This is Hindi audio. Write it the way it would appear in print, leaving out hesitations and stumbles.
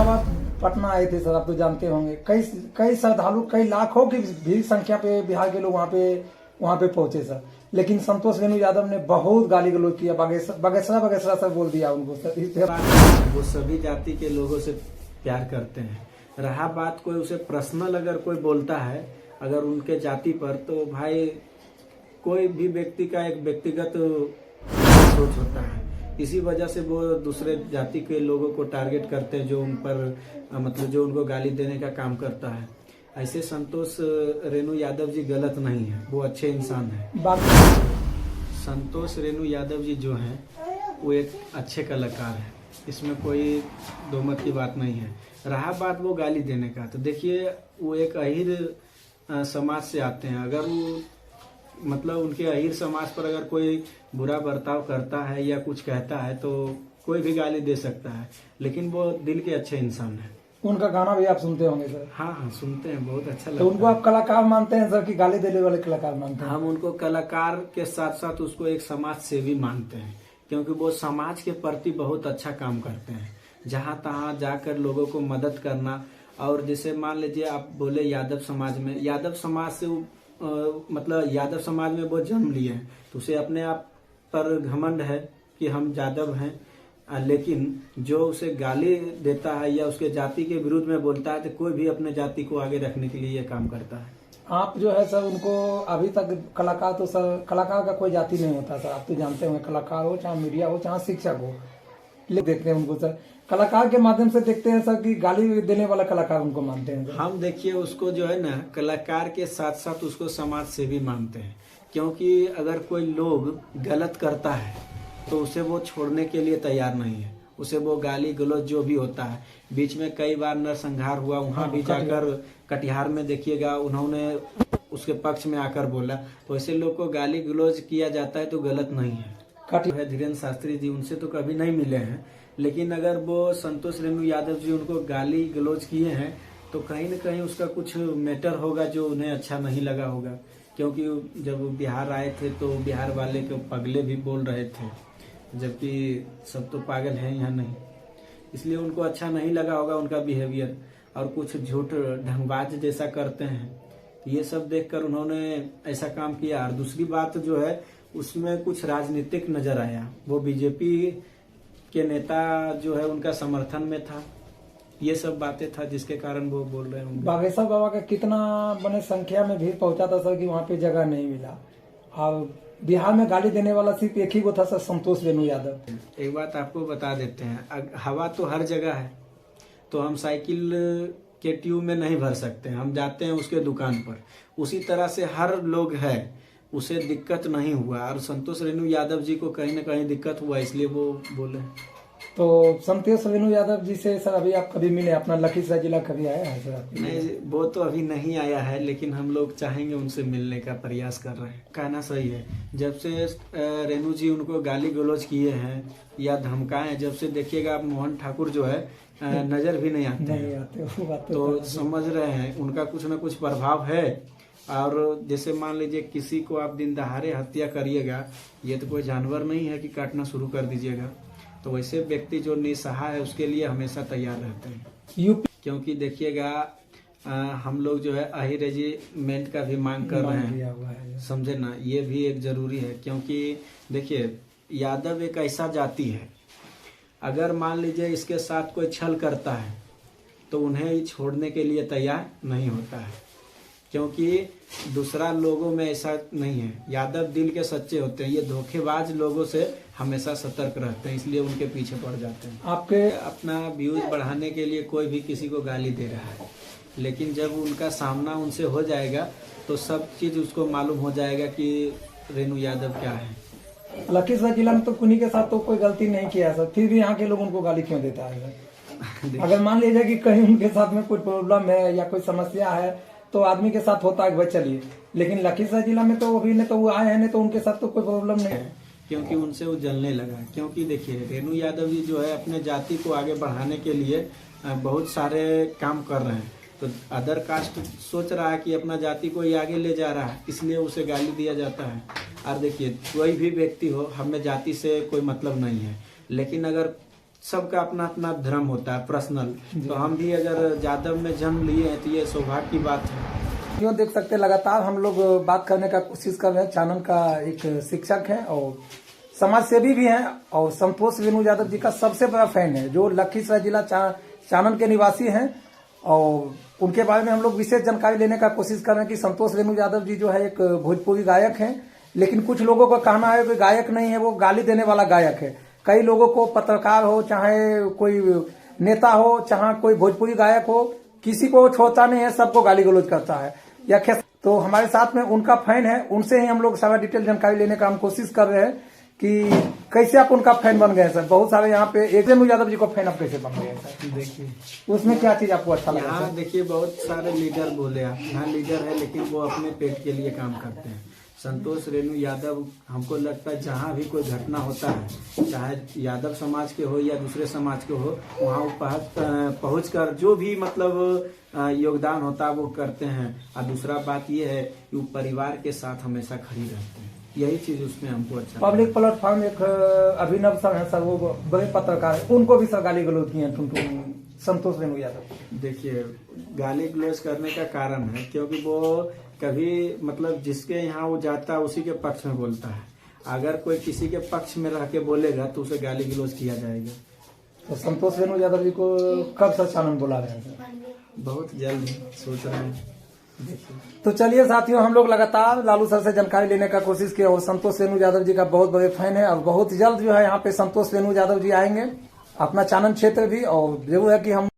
औरंगाबाद पटना आए थे सर, आप तो जानते होंगे। कई कई श्रद्धालु, कई लाखों की भी संख्या पे बिहार के लोग वहाँ पे पहुंचे सर। लेकिन संतोष रेणु यादव ने बहुत गाली गलौज किया, बगैसरा सब बोल दिया उनको सर। वो सभी जाति के लोगों से प्यार करते हैं। रहा बात कोई उसे पर्सनल अगर कोई बोलता है अगर उनके जाति पर, तो भाई कोई भी व्यक्ति का एक व्यक्तिगत सोच होता है। इसी वजह से वो दूसरे जाति के लोगों को टारगेट करते हैं, जो उन पर मतलब जो उनको गाली देने का काम करता है। ऐसे संतोष रेणु यादव जी गलत नहीं है, वो अच्छे इंसान है। संतोष रेणु यादव जी जो हैं वो एक अच्छे कलाकार हैं, इसमें कोई दो मत की बात नहीं है। रहा बात वो गाली देने का, तो देखिए वो एक अहिर समाज से आते हैं। अगर वो मतलब उनके अहिर समाज पर अगर कोई बुरा बर्ताव करता है या कुछ कहता है तो कोई भी गाली दे सकता है, लेकिन वो दिल के अच्छे इंसान है। उनका गाना भी आप सुनते होंगे सर? हाँ, सुनते हैं, बहुत अच्छा लगता है। तो उनको आप कलाकार मानते हैं सर कि गाली देने वाले कलाकार मानते हैं? हम उनको कलाकार के साथ साथ उसको एक समाज सेवी मानते हैं, क्योंकि वो समाज के प्रति बहुत अच्छा काम करते हैं। जहाँ तहाँ जाकर लोगों को मदद करना, और जैसे मान लीजिए आप बोले यादव समाज में, यादव समाज से मतलब यादव समाज में वो जन्म लिए हैं, तो उसे अपने आप पर घमंड है कि हम यादव हैं। लेकिन जो उसे गाली देता है या उसके जाति के विरुद्ध में बोलता है, तो कोई भी अपने जाति को आगे रखने के लिए ये काम करता है। आप जो है सर उनको अभी तक कलाकार, तो सर कलाकार का कोई जाति नहीं होता सर, आप तो जानते होंगे। कलाकार हो चाहे मीडिया हो चाहे शिक्षक हो, देखते हैं उनको सर कलाकार के माध्यम से देखते हैं सर कि गाली देने वाला कलाकार उनको मानते हैं। हम देखिए उसको जो है ना कलाकार के साथ साथ उसको समाज सेवी मानते हैं, क्योंकि अगर कोई लोग गलत करता है तो उसे वो छोड़ने के लिए तैयार नहीं है। उसे वो गाली गलौज जो भी होता है, बीच में कई बार नरसंहार हुआ, वहाँ भी जाकर कटिहार में देखिएगा उन्होंने उसके पक्ष में आकर बोला। तो ऐसे लोग को गाली गलौज किया जाता है तो गलत नहीं है। धीरेन्द्र शास्त्री जी उनसे तो कभी नहीं मिले हैं, लेकिन अगर वो संतोष रेणु यादव जी उनको गाली गलौज किए हैं तो कहीं न कहीं उसका कुछ मैटर होगा जो उन्हें अच्छा नहीं लगा होगा। क्योंकि जब वो बिहार आए थे तो बिहार वाले को पगले भी बोल रहे थे, जबकि सब तो पागल हैं यहाँ नहीं, इसलिए उनको अच्छा नहीं लगा होगा उनका बिहेवियर। और कुछ झूठ ढंगबाज जैसा करते हैं, ये सब देखकर उन्होंने ऐसा काम किया। और दूसरी बात जो है उसमें कुछ राजनीतिक नजर आया, वो बीजेपी के नेता जो है उनका समर्थन में था, ये सब बातें था जिसके कारण वो बोल रहे होंगे। बागेश्वर बाबा का कितना बड़े संख्या में भीड़ पहुंचा था सर कि वहाँ पे जगह नहीं मिला। और बिहार में गाली देने वाला सिर्फ एक ही को था सर, संतोष रेणु यादव। एक बात आपको बता देते हैं, हवा तो हर जगह है, तो हम साइकिल के ट्यूब में नहीं भर सकते, हम जाते हैं उसके दुकान पर। उसी तरह से हर लोग है, उसे दिक्कत नहीं हुआ। और संतोष रेणु यादव जी को कहीं न कहीं दिक्कत हुआ, इसलिए वो बोले। तो संतोष रेणु यादव जी से सर अभी आप कभी मिले? अपना लखीसराय जिला कभी आया है सर? नहीं, वो तो अभी नहीं आया है, लेकिन हम लोग चाहेंगे उनसे मिलने का प्रयास कर रहे हैं। कहना सही है, जब से रेणु जी उनको गाली गलौज किए हैं या धमकाए, जब से देखिएगा आप मोहन ठाकुर जो है नजर भी नहीं आते, तो समझ रहे हैं उनका कुछ न कुछ प्रभाव है। और जैसे मान लीजिए किसी को आप दिन दहाड़े हत्या करिएगा, ये तो कोई जानवर नहीं है कि काटना शुरू कर दीजिएगा। तो वैसे व्यक्ति जो निसहाय है उसके लिए हमेशा तैयार रहते हैं। क्योंकि देखिएगा हम लोग जो है अहिर रेजिमेंट का भी मांग कर रहे हैं, समझे ना, ये भी एक जरूरी है। क्योंकि देखिए यादव एक ऐसा जाति है, अगर मान लीजिए इसके साथ कोई छल करता है तो उन्हें छोड़ने के लिए तैयार नहीं होता है, क्योंकि दूसरा लोगों में ऐसा नहीं है। यादव दिल के सच्चे होते हैं, ये धोखेबाज लोगों से हमेशा सतर्क रहते हैं, इसलिए उनके पीछे पड़ जाते हैं। आपके अपना व्यूज बढ़ाने के लिए कोई भी किसी को गाली दे रहा है, लेकिन जब उनका सामना उनसे हो जाएगा तो सब चीज उसको मालूम हो जाएगा कि रेणु यादव क्या है। लखीसराय जिला में तो उन्हीं के साथ तो कोई गलती नहीं किया सर, फिर भी यहाँ के लोग उनको गाली क्यों देता है? अगर मान लीजिए कि कहीं उनके साथ में कोई प्रॉब्लम है या कोई समस्या है तो आदमी के साथ होता है भाई चलिए, लेकिन लखीसराय जिला में तो अभी ने तो वो आए हैं, तो उनके साथ तो कोई प्रॉब्लम नहीं है, क्योंकि उनसे वो जलने लगा। क्योंकि देखिए रेणु यादव जी जो है अपने जाति को आगे बढ़ाने के लिए बहुत सारे काम कर रहे हैं, तो अदर कास्ट सोच रहा है कि अपना जाति को ही आगे ले जा रहा है, इसलिए उसे गाली दिया जाता है। और देखिए कोई भी व्यक्ति हो, हमें जाति से कोई मतलब नहीं है, लेकिन अगर सबका अपना अपना धर्म होता है पर्सनल। तो हम भी अगर यादव में जन्म लिए हैं तो ये सौभाग्य की बात है। क्यों देख सकते हैं लगातार हम लोग बात करने का कोशिश कर रहे हैं। चानन का एक शिक्षक है और समाज सेवी भी हैं और संतोष वेणु यादव जी का सबसे बड़ा फैन है, जो लखीसराय जिला चानन के निवासी हैं। और उनके बारे में हम लोग विशेष जानकारी लेने का कोशिश कर रहे हैं कि संतोष वेणु यादव जी जो है एक भोजपुरी गायक हैं, लेकिन कुछ लोगों का कहना है कि गायक नहीं है, वो गाली देने वाला गायक है। कई लोगों को, पत्रकार हो चाहे कोई नेता हो चाहे कोई भोजपुरी गायक हो, किसी को छोड़ता नहीं है, सबको गाली गलौज करता है। या तो हमारे साथ में उनका फैन है, उनसे ही हम लोग सारा डिटेल जानकारी लेने का हम कोशिश कर रहे हैं कि कैसे आप उनका फैन बन गए सर। बहुत सारे यहाँ पे एक वेणु यादव जी को फैन आप कैसे बन गए सर? देखिए उसमें क्या चीज आपको अच्छा लगा? यहाँ देखिए बहुत सारे लीडर बोले आप, यहाँ लीडर है लेकिन वो अपने पेट के लिए काम करते हैं। संतोष वेणु यादव, हमको लगता है जहाँ भी कोई घटना होता है, चाहे यादव समाज के हो या दूसरे समाज के हो, वहाँ पहुँच कर जो भी मतलब योगदान होता है वो करते हैं। और दूसरा बात ये है कि वो परिवार के साथ हमेशा खड़ी रहते हैं, यही चीज उसमें हमको अच्छा। पब्लिक प्लेटफॉर्म एक अभिनव सर है सर, वो बड़े पत्रकार है, उनको भी सर गाली गलौज किए हैं संतोष वेणु यादव। देखिए गाली गलौज करने का कारण है क्योंकि वो कभी मतलब जिसके यहाँ वो जाता है उसी के पक्ष में बोलता है। अगर कोई किसी के पक्ष में रह के बोलेगा तो उसे गाली गलौज किया जाएगा। तो संतोष वेणु यादव जी को कब सर चानन बुला रहे हैं? बहुत जल्द सोच रहे हैं। तो चलिए साथियों, हम लोग लगातार लालू सर से जानकारी लेने का कोशिश किया और संतोष वेणु यादव जी का बहुत बड़े फैन है और बहुत जल्द जो है यहाँ पे संतोष वेणु यादव जी आएंगे अपना चानन क्षेत्र भी। और जो है कि हम